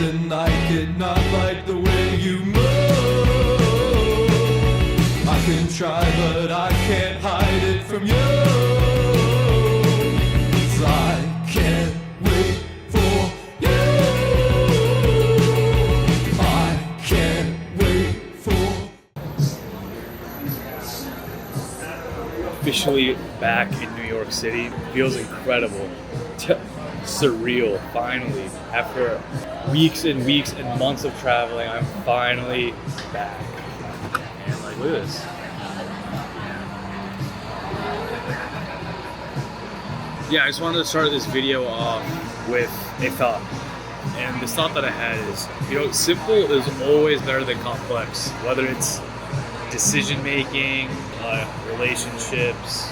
and I could not like the way you move. I can try but I can't hide it from you. 'Cause I can't wait for you. I can't wait for. Officially back in New York City. Feels incredible. Surreal, finally. After weeks and weeks and months of traveling, I'm finally back. And like, look at this. Yeah, I just wanted to start this video off with a thought. And this thought that I had is, simple is always better than complex. Whether it's decision making, relationships,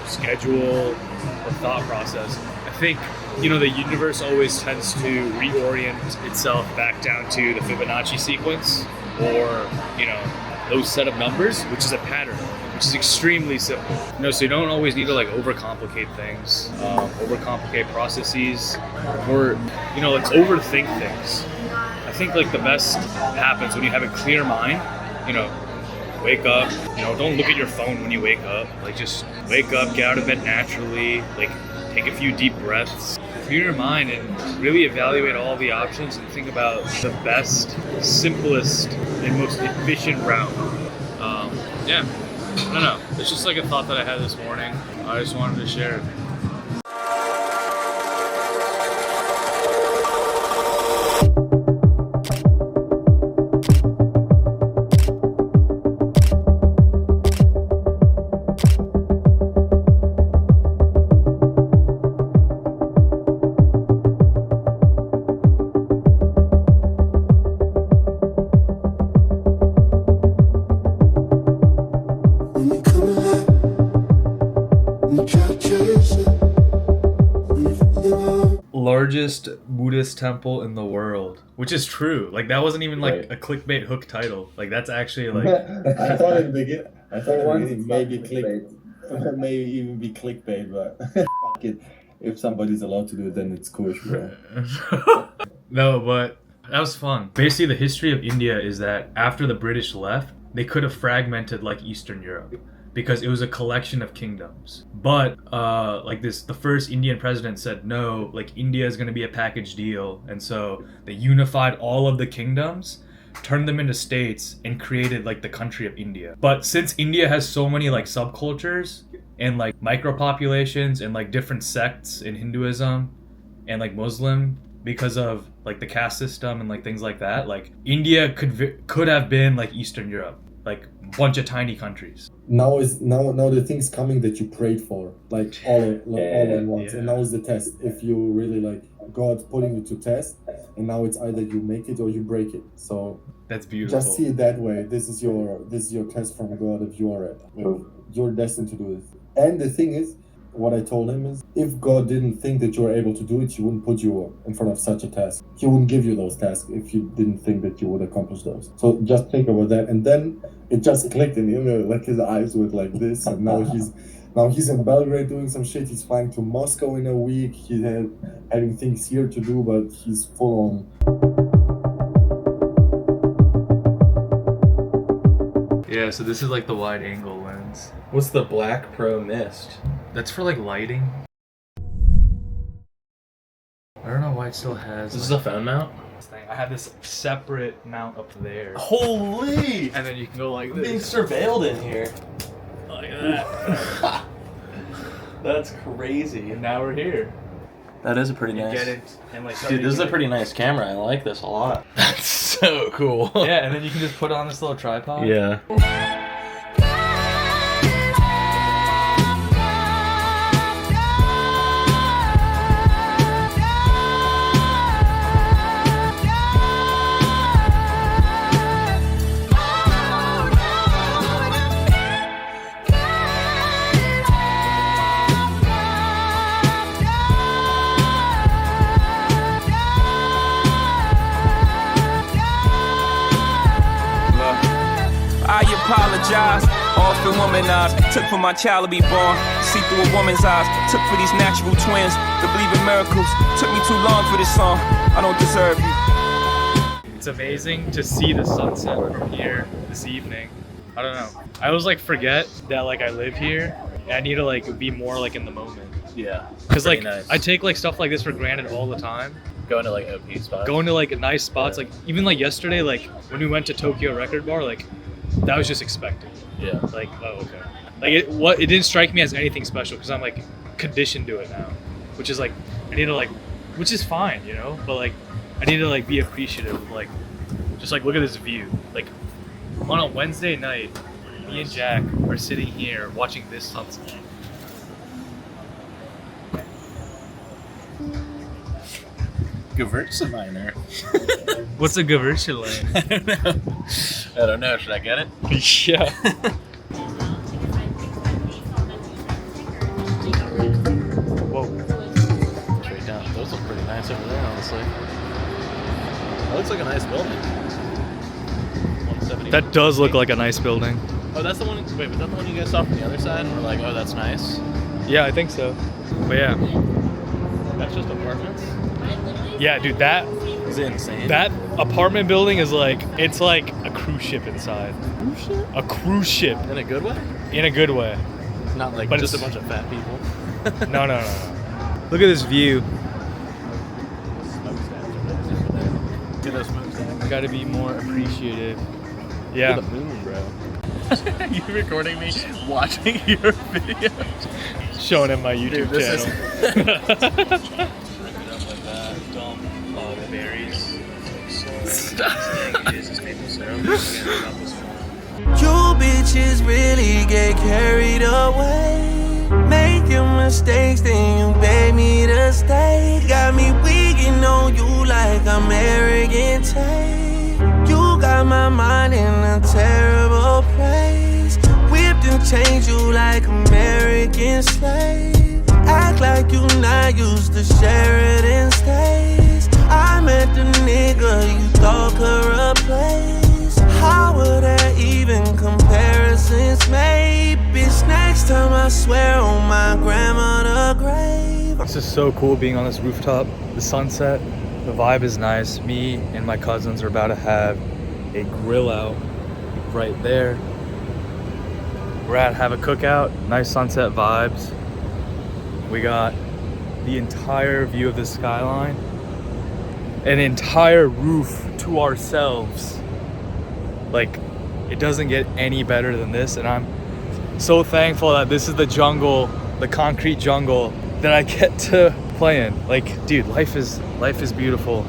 schedule, or thought process. I think, the universe always tends to reorient itself back down to the Fibonacci sequence or, those set of numbers, which is a pattern, which is extremely simple. So you don't always need to overcomplicate things, overcomplicate processes, or, let's overthink things. I think the best happens when you have a clear mind, wake up, don't look at your phone when you wake up. Just wake up, get out of bed naturally, take a few deep breaths, clear your mind and really evaluate all the options and think about the best, simplest, and most efficient route. I don't know. It's just a thought that I had this morning. I just wanted to share it. Largest Buddhist temple in the world, which is true. That wasn't even a clickbait hook title. That's actually I thought in the beginning, it may even be clickbait, but fuck it. If somebody's allowed to do it, then it's cool, bro. No, but that was fun. Basically, the history of India is that after the British left, they could have fragmented Eastern Europe, because it was a collection of kingdoms. But the first Indian president said, no, India is going to be a package deal. And so they unified all of the kingdoms, turned them into states, and created the country of India. But since India has so many subcultures and micro-populations and different sects in Hinduism and Muslim, because of the caste system and things like that, India could have been Eastern Europe, bunch of tiny countries. Now the things coming that you prayed for, all at once, and now is the test. If you really God's putting you to test, and now it's either you make it or you break it. So that's beautiful. Just see it that way. This is your test from God. If you're destined to do this. And the thing is, what I told him is, if God didn't think that you were able to do it, He wouldn't put you in front of such a task. He wouldn't give you those tasks if you didn't think that you would accomplish those. So just think about that, and then it just clicked in him. His eyes went like this, and now he's in Belgrade doing some shit. He's flying to Moscow in a week. He's having things here to do, but he's full on. Yeah, so this is the wide angle lens. What's the Black Pro Mist? That's for lighting. I don't know why it still has. This is a phone mount? I have this separate mount up there. Holy! And then you can go like this. Being surveilled in here. Like that. That's crazy. And now we're here. That is a pretty nice. Get it and Dude, this is a pretty nice camera. I like this a lot. That's so cool. Yeah, and then you can just put it on this little tripod. Yeah. I apologize, often womanized. Took for my child to be born, see through a woman's eyes. Took for these natural twins to believe in miracles. Took me too long for this song, I don't deserve you. it's amazing to see the sunset from here this evening. I don't know. I always like forget that like I live here and I need to like be more like in the moment. Yeah. Cause like nice. I take like stuff like this for granted all the time. Going to like OP spots. Going to like nice spots, like even like yesterday, like when we went to Tokyo Record Bar, like that was just expected. Yeah. Like, oh okay. Like it didn't strike me as anything special because I'm like conditioned to it now, which is like I need to like, which is fine, you know. But like I need to like be appreciative of like, just like look at this view. Like on a Wednesday night, me and Jack are sitting here watching this sunset. Gewürztraminer. What's a Gewürztraminer? I don't know. Should I get it? Yeah. Whoa. Straight down. Those look pretty nice over there, honestly. That looks like a nice building. 170. That does look like a nice building. Oh, that's the one. Wait, was that the one you guys saw from the other side? And we're like, oh, that's nice. Yeah, I think so. But yeah. That's just apartments. Yeah, dude, that Is it insane? that apartment building is like, it's like a cruise ship inside. Cruise ship? A cruise ship In a good way? in a good way. Not like But just a it's- bunch of fat people. No. Look at this view. Smokestacks are nice over there. Get those smokestacks. Gotta be more appreciative. Look Yeah. at the moon, bro. You recording me watching your video? Showing him my YouTube Dude, this channel. The berries. You bitches really get carried away. Making mistakes, then you beg me to stay. Got me wigging on you like I'm arrogant tape. You got my mind in a terrible place. Whipped and changed you like American slave. Act like you not used to Sheridan stays. I met the nigga you thought could replace. How were there even comparisons made? Bitch, next time I swear on my grandmother grave. This is so cool being on this rooftop. The sunset, the vibe is nice. Me and my cousins are about to have a grill out right there. We're at have a cookout, nice sunset vibes. We got the entire view of the skyline, an entire roof to ourselves. Like, it doesn't get any better than this, and I'm so thankful that this is the jungle, the concrete jungle that I get to play in. Like, dude, life is beautiful.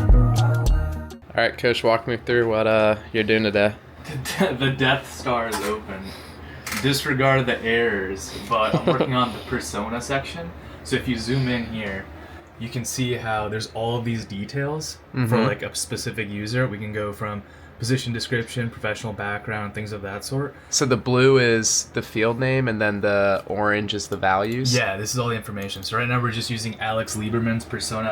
All right, Coach, walk me through what you're doing today. The Death Star is open. Disregard the errors, but I'm working on the persona section. So if you zoom in here, you can see how there's all of these details for like a specific user. We can go from position description, professional background, things of that sort. So the blue is the field name, and then the orange is the values. Yeah, this is all the information. So right now we're just using Alex Lieberman's persona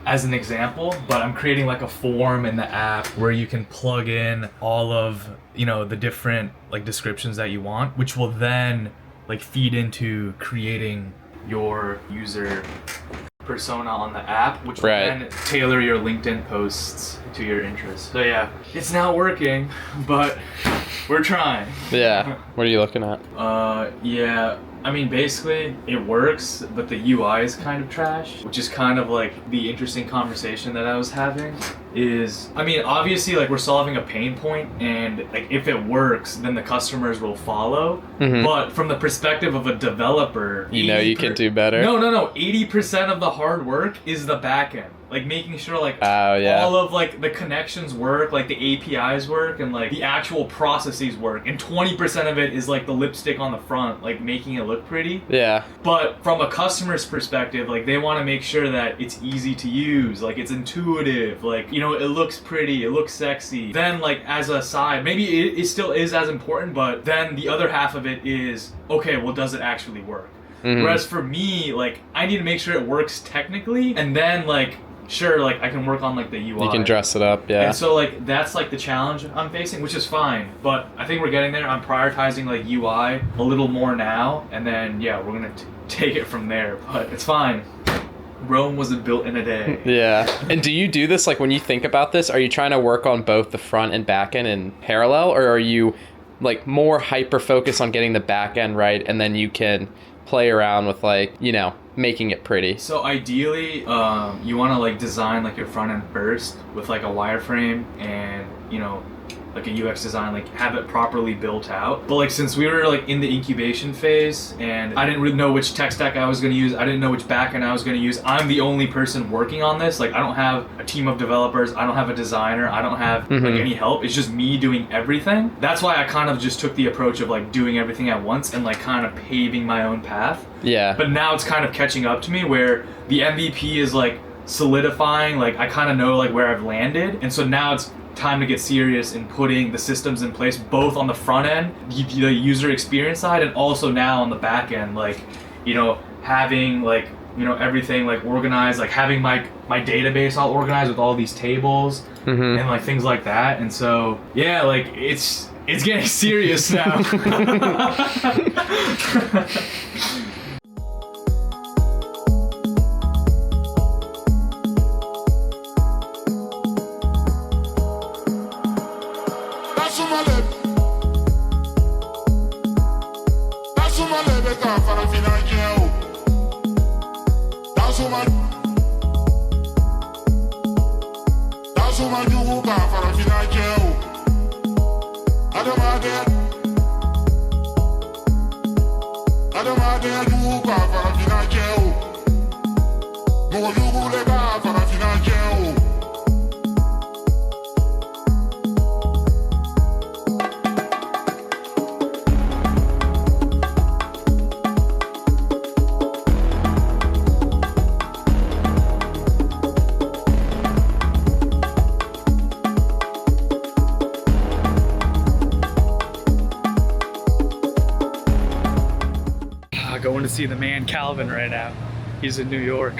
as an example, but I'm creating like a form in the app where you can plug in all of, you know, the different like descriptions that you want, which will then like feed into creating your user persona on the app, which will then tailor your LinkedIn posts to your interests. So yeah, it's not working, but we're trying. Yeah. What are you looking at? Yeah, I mean, basically it works, but the UI is kind of trash, which is kind of like the interesting conversation that I was having is, I mean, obviously like we're solving a pain point, and like if it works, then the customers will follow. But from the perspective of a developer, You know you can do better. No, 80% of the hard work is the back end. like making sure like Oh, yeah. all of like the connections work, like the APIs work, and like the actual processes work. And 20% of it is like the lipstick on the front, like making it look pretty. Yeah. But from a customer's perspective, like they want to make sure that it's easy to use, like it's intuitive, like, you know, it looks pretty, it looks sexy. Then like as a side, maybe it still is as important, but then the other half of it is, okay, well, does it actually work? Whereas for me, like I need to make sure it works technically, and then like, sure, like I can work on like the UI. You can dress it up, yeah. And so like that's like the challenge I'm facing, which is fine. But I think we're getting there. I'm prioritizing like UI a little more now, and then yeah, we're gonna take it from there. But it's fine. Rome wasn't built in a day. Yeah. And do you do this, like when you think about this, are you trying to work on both the front and back end in parallel, or are you like more hyper focused on getting the back end right, and then you can play around with like, you know, making it pretty? So ideally, you want to like design like your front end first with like a wireframe and, you know, like a UX design, like have it properly built out. But like since we were like in the incubation phase and I didn't really know which tech stack I was going to use, I didn't know which backend I was going to use. I'm the only person working on this. Like I don't have a team of developers. I don't have a designer. I don't have like any help. It's just me doing everything. That's why I kind of just took the approach of like doing everything at once and like kind of paving my own path. Yeah. But now it's kind of catching up to me where the MVP is like solidifying. Like I kind of know like where I've landed. And so now it's time to get serious in putting the systems in place, both on the front end, the user experience side, and also now on the back end, like, you know, having like, you know, everything like organized, like having my database all organized with all these tables and like things like that. And so yeah, like it's getting serious now. Going to see the man Calvin right now. He's in New York.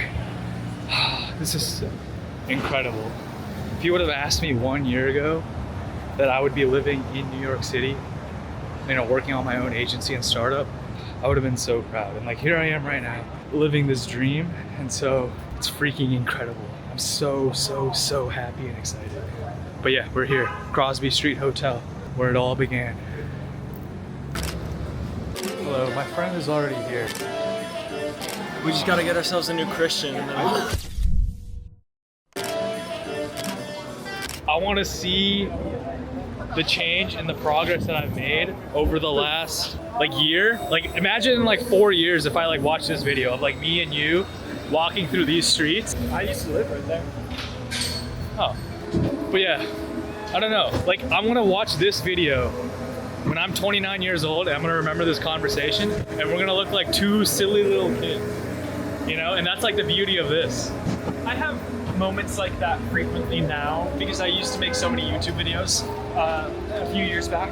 This is incredible. If you would have asked me 1 year ago that I would be living in New York City, you know, working on my own agency and startup, I would have been so proud. And like here I am right now, living this dream, and so it's freaking incredible. I'm so happy and excited. But yeah, we're here, Crosby Street Hotel, where it all began. Hello, my friend is already here. We just gotta get ourselves a new Christian. And then I want to see the change and the progress that I've made over the last like year. Like imagine in like 4 years if I like watch this video of like me and you walking through these streets. I used to live right there. Oh, but yeah, I don't know. Like I'm gonna watch this video when I'm 29 years old, and I'm gonna remember this conversation, and we're gonna look like two silly little kids, you know? And that's like the beauty of this. I have moments like that frequently now because I used to make so many YouTube videos a few years back,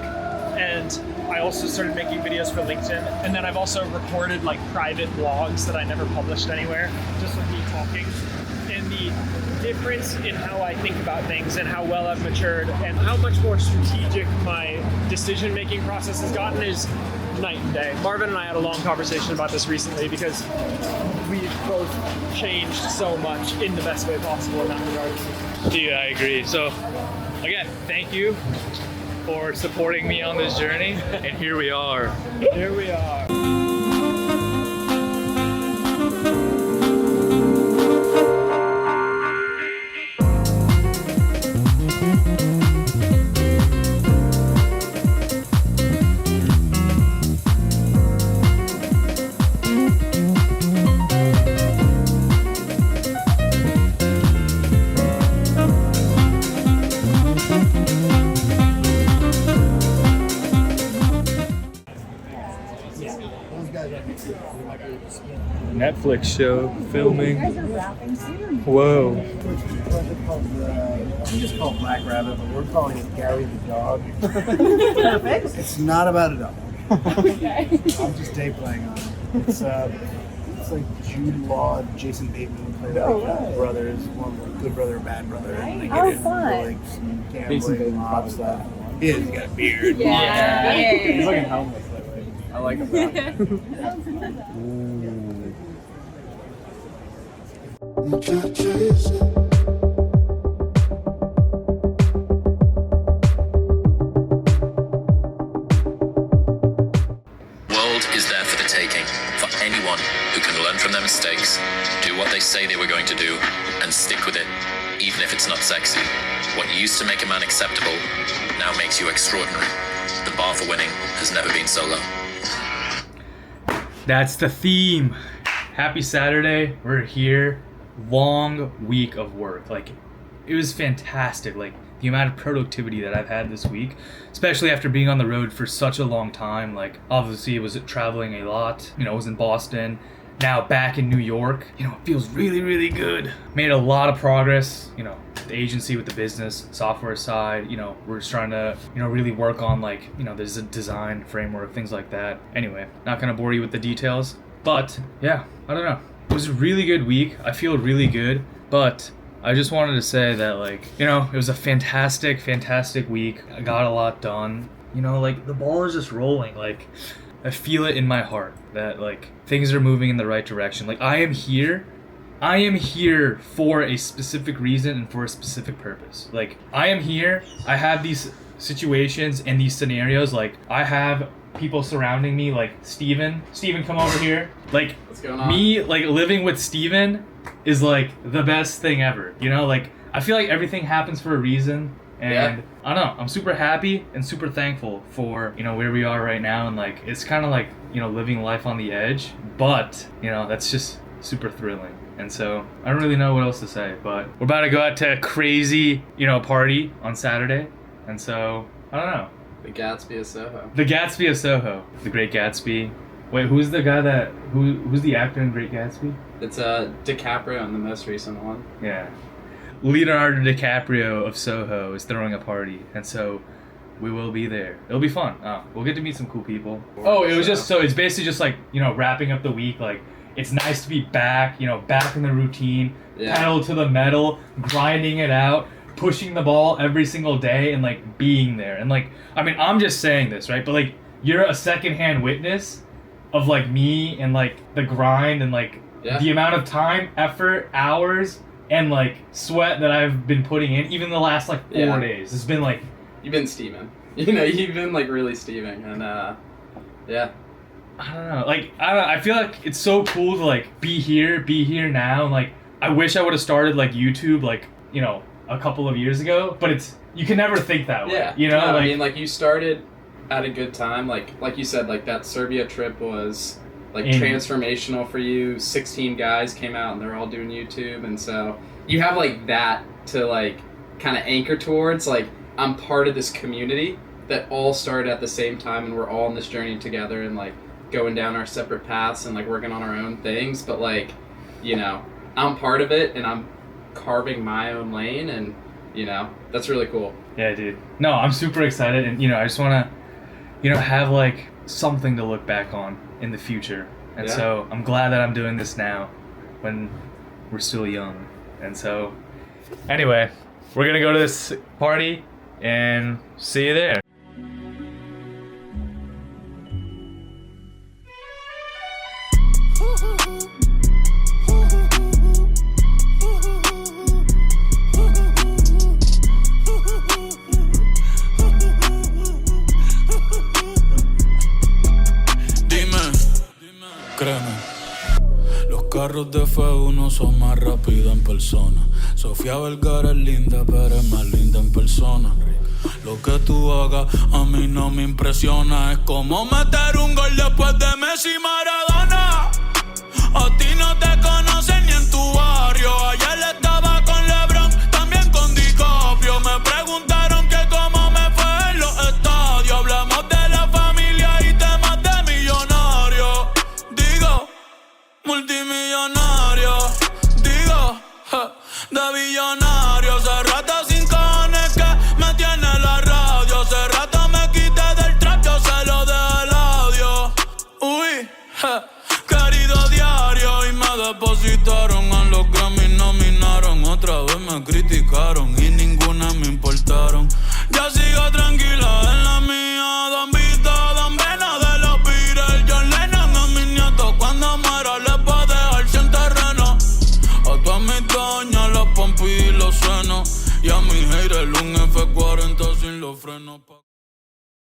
and I also started making videos for LinkedIn, and then I've also recorded like private vlogs that I never published anywhere, just with me talking. And the difference in how I think about things and how well I've matured and how much more strategic my decision-making process has gotten is night and day. Marvin and I had a long conversation about this recently because we've both changed so much in the best way possible in that regard. Dude, I agree. So again, thank you for supporting me on this journey, and here we are. Here we are. Netflix show filming. Whoa. We just call it Black Rabbit, but we're calling it Gary the Dog. Perfect. It's not about a dog. Okay. I'm just day playing on it. It's like Jude Law, Jason Bateman play like brothers, one good brother, bad brother, and they get into like some gambling, mob stuff. He is, he's got a beard. Yeah. He's looking homeless that way. I like him. World is there for the taking, for anyone who can learn from their mistakes, do what they say they were going to do, and stick with it, even if it's not sexy. What used to make a man acceptable now makes you extraordinary. The bar for winning has never been so low. That's the theme. Happy Saturday. We're here. Long week of work. Like, it was fantastic. Like, the amount of productivity that I've had this week, especially after being on the road for such a long time. Like, obviously, I was traveling a lot. You know, I was in Boston. Now back in New York. You know, it feels really, really good. Made a lot of progress, you know, the agency, with the business, software side. You know, we're just trying to, you know, really work on, like, you know, there's a design framework, things like that. Anyway, not gonna bore you with the details. But, yeah, I don't know. It was a really good week. I feel really good. But I just wanted to say that, like, you know, it was a fantastic, fantastic week. I got a lot done. You know, like, the ball is just rolling. Like, I feel it in my heart that, like, things are moving in the right direction. Like, I am here for a specific reason and for a specific purpose. Like, I am here. I have these situations and these scenarios. Like, I have people surrounding me, like Steven, come over here. Like, What's going on? Me, like, living with Steven is, like, the best thing ever. You know, like, I feel like everything happens for a reason. And I don't know, I'm super happy and super thankful for, you know, where we are right now. And, like, it's kind of like, you know, living life on the edge. But, you know, that's just super thrilling. And so I don't really know what else to say. But we're about to go out to a crazy, you know, party on Saturday. And so, I don't know. The Gatsby of Soho. The Gatsby of Soho. The Great Gatsby. Wait, who's the guy that... Who's the actor in Great Gatsby? It's DiCaprio in the most recent one. Yeah. Leonardo DiCaprio of Soho is throwing a party, and so we will be there. It'll be fun. We'll get to meet some cool people. Oh, it was just... So it's basically just, like, you know, wrapping up the week. Like, it's nice to be back, you know, back in the routine. Yeah. Pedal to the metal, grinding it out, pushing the ball every single day, and, like, being there. And, like, I mean, I'm just saying this, right? But, like, you're a secondhand witness of, like, me and, like, the grind and, like, the amount of time, effort, hours, and, like, sweat that I've been putting in, even the last, like, 4 days. It's been, like... You've been steaming. You know, you've been, like, really steaming. And, yeah. I don't know. Like, I feel like it's so cool to, like, be here now. And, like, I wish I would have started, like, YouTube, like, you know, a couple of years ago. But it's... You can never think that way. Yeah. You know? No, like, I mean, like, you started at a good time. Like you said, like, that Serbia trip was... like, transformational for you. 16 guys came out and they're all doing YouTube, and so you have, like, that to, like, kind of anchor towards. Like, I'm part of this community that all started at the same time, and we're all on this journey together, and, like, going down our separate paths and, like, working on our own things. But, like, you know, I'm part of it, and I'm carving my own lane, and, you know, that's really cool. Yeah, dude. No, I'm super excited, and, you know, I just want to, you know, have, like, something to look back on in the future. And so I'm glad that I'm doing this now when we're still young. And so anyway, we're gonna go to this party and see you there. Los carros de F1 son más rápidos en persona. Sofía Vergara es linda, pero es más linda en persona. Lo que tú hagas a mí no me impresiona. Es como meter un gol después de Messi y Maradona. A ti no te conocen ni en tu barrio. Ayer estaba con LeBron, también con DiCaprio. Me preguntaron que cómo me fue en los estadios. Hablamos de la familia y temas de millonarios. Digo, multimillonario. Digo, de billonario. Hace rato sin cojones que me tiene la radio. Hace rato me quité del trap, yo se lo dejé el audio. Uy, querido diario. Y me depositaron a los Grammy, nominaron. Otra vez me criticaron y ni